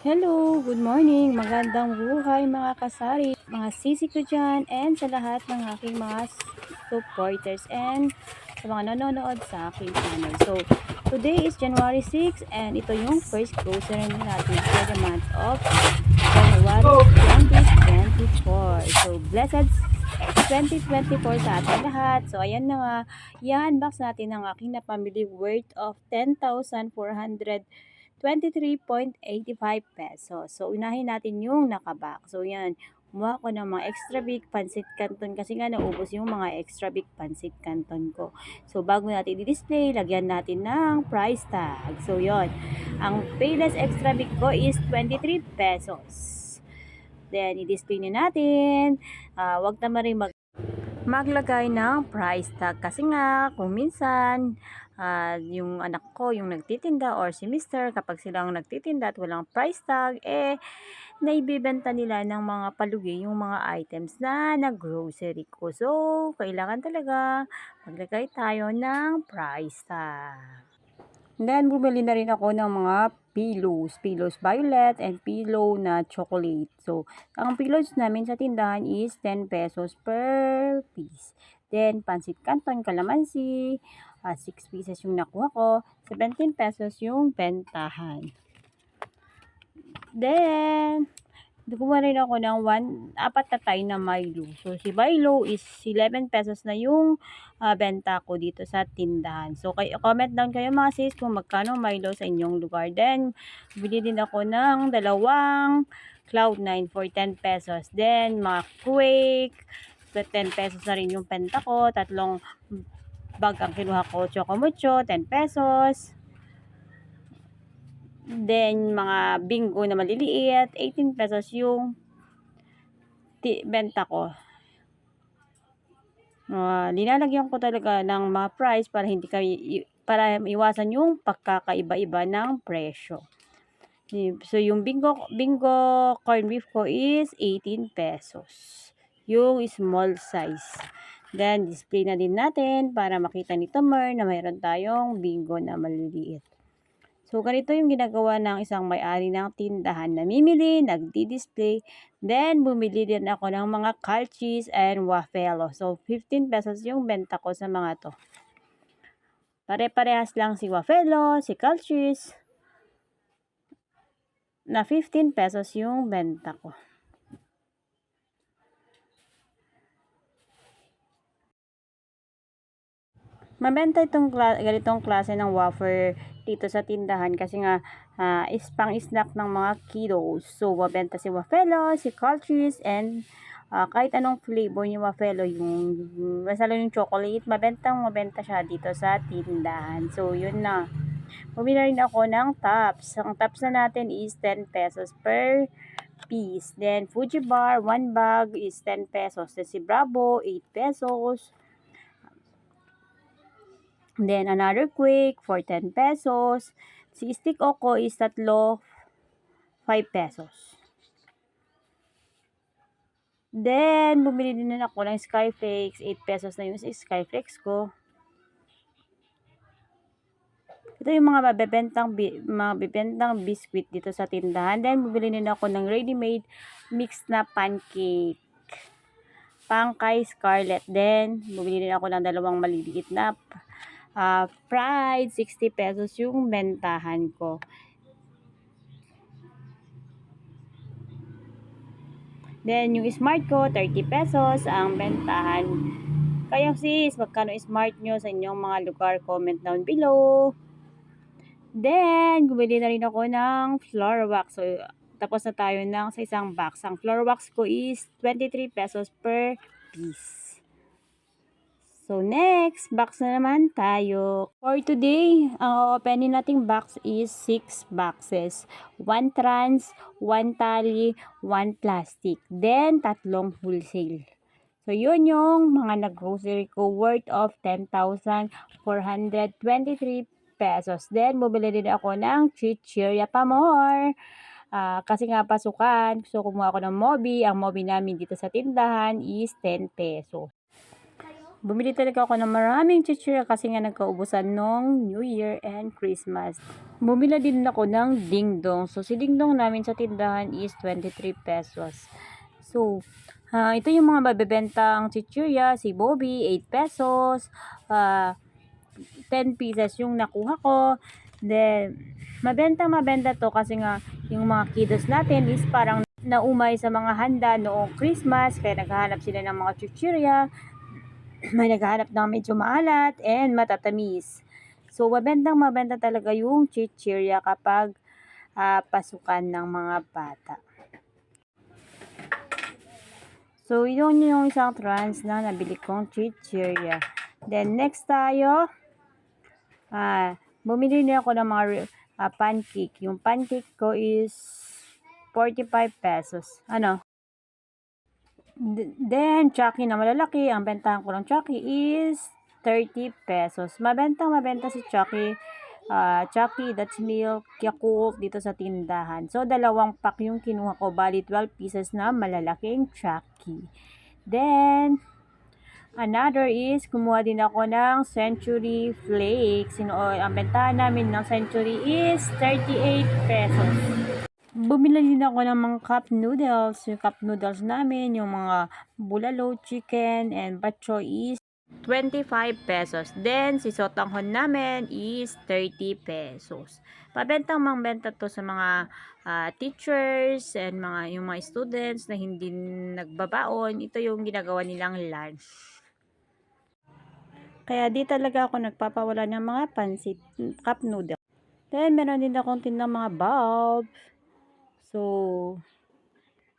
Hello, good morning, magandang buhay mga kasari, mga sisi ko dyan, and sa lahat ng aking mga supporters and sa mga nanonood sa aking channel. So, today is January 6 and ito yung first grocery natin for the month of January 2024. So, blessed 2024 sa ating lahat. So, ayan na nga, i-unbox natin ang aking napamili worth of 10,423.85 pesos. So, unahin natin yung nakabox. So, yan. Kumuha ko ng mga extra big pancit canton kasi nga naubos yung mga extra big pancit canton ko. So, bago natin i-display, lagyan natin ng price tag. So, yon. Ang Payless extra big ko is 23 pesos. Then, i-display na natin. Wag naman rin maglagay ng price tag kasi nga kung minsan yung anak ko yung nagtitinda or si mister kapag silang nagtitinda at walang price tag naibibenta nila ng mga palugi yung mga items na nag-grocery ko. So, kailangan talaga maglagay tayo ng price tag. Then, bumili na rin ako ng mga pillows violet and pillow na chocolate. So, ang pillows namin sa tindahan is 10 pesos per piece. Then, pancit canton, calamansi, 6 pieces yung nakuha ko, 17 pesos yung bentahan. Then, kumuha rin ako ng 4 na tayo na Milo. So, si Milo is 11 pesos na yung benta ko dito sa tindahan. So, comment down kayo mga sis kung magkano Milo sa inyong lugar. Then, bili din ako ng dalawang Cloud9 for 10 pesos. Then, mga Quake, 10 pesos na rin yung benta ko. 3 bag ang kinuha ko. Chocomucho, 10 pesos. Then, mga bingo na maliliit, 18 pesos yung benta ko. Linalagyan ko talaga ng mga price para iwasan yung pagkakaiba-iba ng presyo. So, yung bingo corn beef ko is 18 pesos. Yung small size. Then, display na din natin para makita ni Tomer na mayroon tayong bingo na maliliit. So, ganito yung ginagawa ng isang may-ari ng tindahan. Namimili, nagdi-display, then bumili din ako ng mga calchis and wafelo. So, 15 pesos yung benta ko sa mga to. Pare-parehas lang si wafelo, si calchis, na 15 pesos yung benta ko. Mabenta itong ganitong klase ng wafer dito sa tindahan kasi nga pang-snack ng mga kiddos. So, mabenta si wafelo, si calchis, and kahit anong flavor ni wafelo, yung masalo yung chocolate, mabenta siya dito sa tindahan. So, yun na. Bumili rin ako ng tops. Ang tops na natin is 10 pesos per piece. Then, Fuji Bar, 1 bag is 10 pesos. Then, si Bravo, 8 pesos. Then, another Quick for 10 pesos. Si Stick Oko is 3, 5 pesos. Then, bumili din ako ng Skyflakes. 8 pesos na yung Skyflakes ko. Ito yung mga mabibentang biscuit dito sa tindahan. Then, bumili din ako ng ready-made mixed na pancake. Pangkay Scarlet. Then, bumili din ako ng 2 maliliit na fried, 60 pesos yung bentahan ko. Then, yung smart ko, 30 pesos ang bentahan. Kayo sis, magkano smart nyo sa inyong mga lugar? Comment down below. Then, bumili na rin ako ng floor wax. So, tapos na tayo sa isang box. Ang floor wax ko is 23 pesos per piece. So, next, box na naman tayo. For today, ang opening nating box is 6 boxes. 1 trans, 1 tali, 1 plastic. Then, 3 wholesale. So, yun yung mga nag-grocery ko worth of 10,423 pesos. Then, bumili din ako ng chichirya pa more. Kasi nga pasukan, so kumuha ako ng Mobi. Ang Mobi namin dito sa tindahan is 10 pesos. Bumili talaga ako ng maraming chichirya kasi nga nagkaubusan nung New Year and Christmas. Bumili din ako ng dingdong. So, si dingdong namin sa tindahan is 23 pesos. So, ito yung mga mabebentang chichirya. Si Bobby, 8 pesos. 10 pieces yung nakuha ko. Then, mabenta to kasi nga yung mga kiddos natin is parang naumay sa mga handa noong Christmas. Kaya naghahanap sila ng mga chichirya. May naghahanap ng medyo maalat and matatamis. So, mabenta talaga yung chichirya kapag pasukan ng mga bata. So, yun yung isang trans na nabili kong chichirya. Then, next tayo, bumili na ako ng mga pancake. Yung pancake ko is 45 pesos. Then, Chucky na malalaki, ang bentahan ko ng Chucky is 30 pesos. Mabenta si Chucky. Chucky, that's milk, Yakult dito sa tindahan. So, 2 pack yung kinuha ko. Bali, 12 pieces na malalaking Chucky. Then, another is, kumuha din ako ng Century Flakes. Ang bentahan namin ng Century is 38 pesos. Bumili din ako ng mga cup noodles. Yung cup noodles namin, yung mga bulalo, chicken, and bok choy is 25 pesos. Then, si sotanghon namin is 30 pesos. Pabentang mangbenta to sa mga teachers and yung mga students na hindi nagbabaon. Ito yung ginagawa nilang lunch. Kaya di talaga ako nagpapawala ng mga pansit, cup noodles. Then, meron din akong tinang mga bulb. So,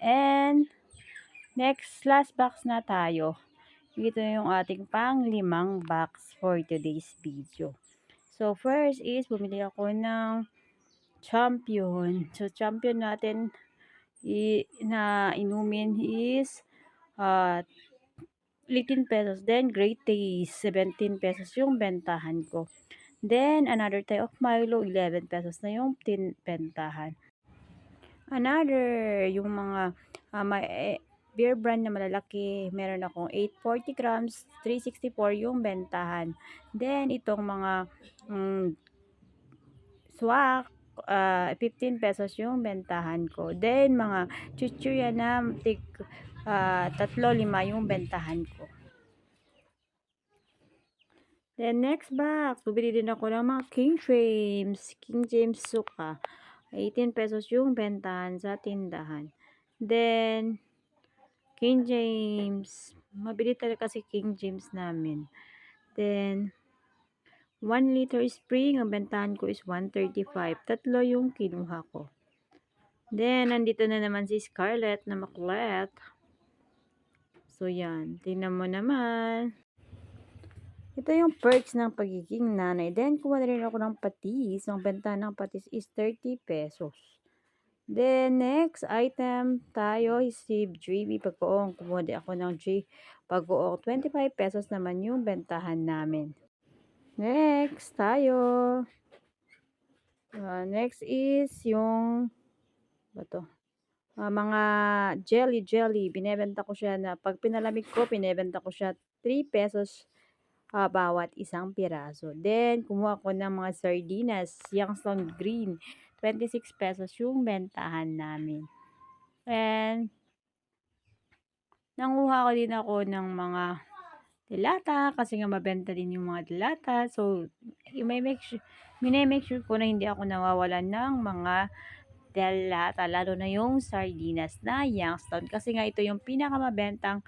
and last box na tayo. Ito yung ating pang-5 box for today's video. So, first is, bumili ako ng Champion. So, Champion natin na inumin is 18 pesos. Then, Great Taste, 17 pesos yung bentahan ko. Then, another type of Milo, 11 pesos na yung bentahan. Another, yung mga beer brand na malalaki, meron akong 840 grams, 364 yung bentahan. Then, itong mga swak, 15 pesos yung bentahan ko. Then, mga chichirya na 3-5 yung bentahan ko. Then, next box, bubili din ako ng mga King James suka. 18 pesos yung bentahan sa tindahan. Then, King James. Mabili talaga kasi King James namin. Then, 1 liter spring. Ang bentahan ko is 135. 3 yung kinuha ko. Then, nandito na naman si Scarlett na maklet. So, yan. Tingnan mo naman. Ito yung perks ng pagiging nanay. Then, kuha na rin ako ng patis. Ang bentahan ng patis is 30 pesos. Then, next item tayo is si JB Pag-uong. Kumuha din ako ng Pag-uong. 25 pesos naman yung bentahan namin. Next tayo. Next is yung mga jelly. Binebenta ko siya na pag pinalamig ko, binebenta ko siya 3 pesos bawat isang piraso. Then, kumuha ko ng mga sardinas, Youngstown Green. 26 pesos yung bentahan namin. And, nanguha ko din ako ng mga dilata kasi nga mabenta din yung mga dilata. So, make sure ko na hindi ako nawawalan ng mga dilata, lalo na yung sardinas na Youngstown kasi nga ito yung pinakamabentang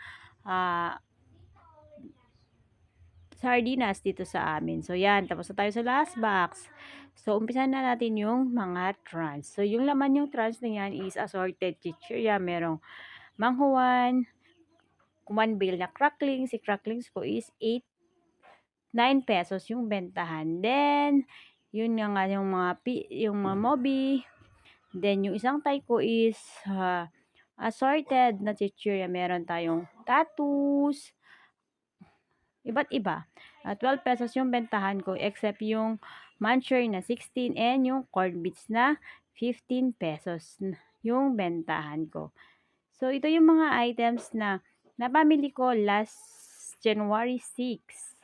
sardinas dito sa amin. So, yan. Tapos na tayo sa last box. So, umpisan na natin yung mga trans. So, yung laman yung trans na yan is assorted chichirya. Merong manghuan, kumanbil na crackling. Si cracklings ko is 9 pesos yung bentahan. Then, yun nga yung mga mobi. Then, yung isang tie ko is assorted na chichirya. Meron tayong tattoos, iba't iba. 12 pesos yung bentahan ko except yung muncher na 16 and yung corn bits na 15 pesos yung bentahan ko. So, ito yung mga items na napamili ko last January 6.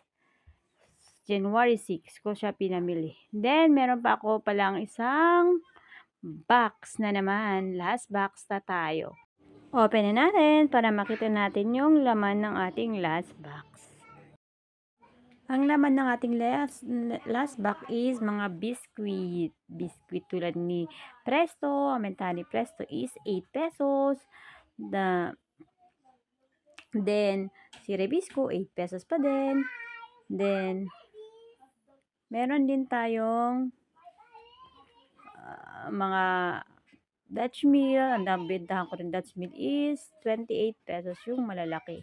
January 6 ko siya pinamili. Then, meron pa ako palang isang box na naman. Last box na tayo. Open na natin para makita natin yung laman ng ating last box. Ang laman ng ating last box is mga biscuit. Biscuit tulad ni Presto. Amentani Presto is 8 pesos. Then, si Rebisco, 8 pesos pa din. Then, meron din tayong mga Dutch meal. Ang nabentahan ko rin Dutch meal is 28 pesos yung malalaki.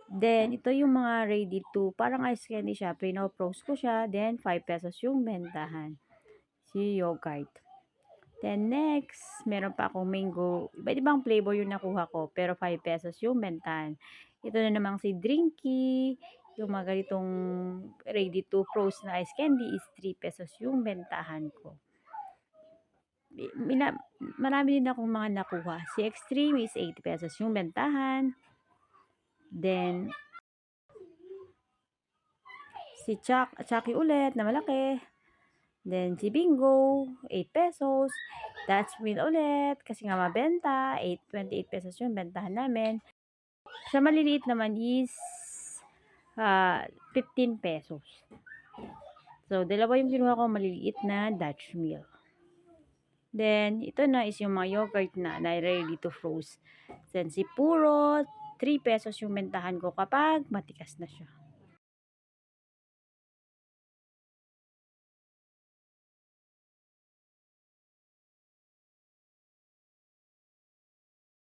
Then, ito yung mga ready to, parang ice candy siya. Pino-froze ko siya. Then, 5 pesos yung bentahan. Si yogurt. Then, next, meron pa akong mango. Iba-ibang flavor yung nakuha ko. Pero 5 pesos yung bentahan. Ito na namang si Drinky. Yung mga ganitong ready to froze na ice candy is 3 pesos yung bentahan ko. Marami din akong mga nakuha. Si Extreme is 80 pesos yung bentahan. Then, si Chucky ulit na malaki. Then, si Bingo, 8 pesos. Dutch meal ulit, kasi nga mabenta. 28 pesos yung bentahan namin. Sa maliliit naman is 15 pesos. So, dalawa yung kinuha ko maliliit na Dutch meal. Then, ito na is yung mga yogurt na ready to froze. Then, si Puro, 3 pesos yung bentahan ko kapag matikas na siya.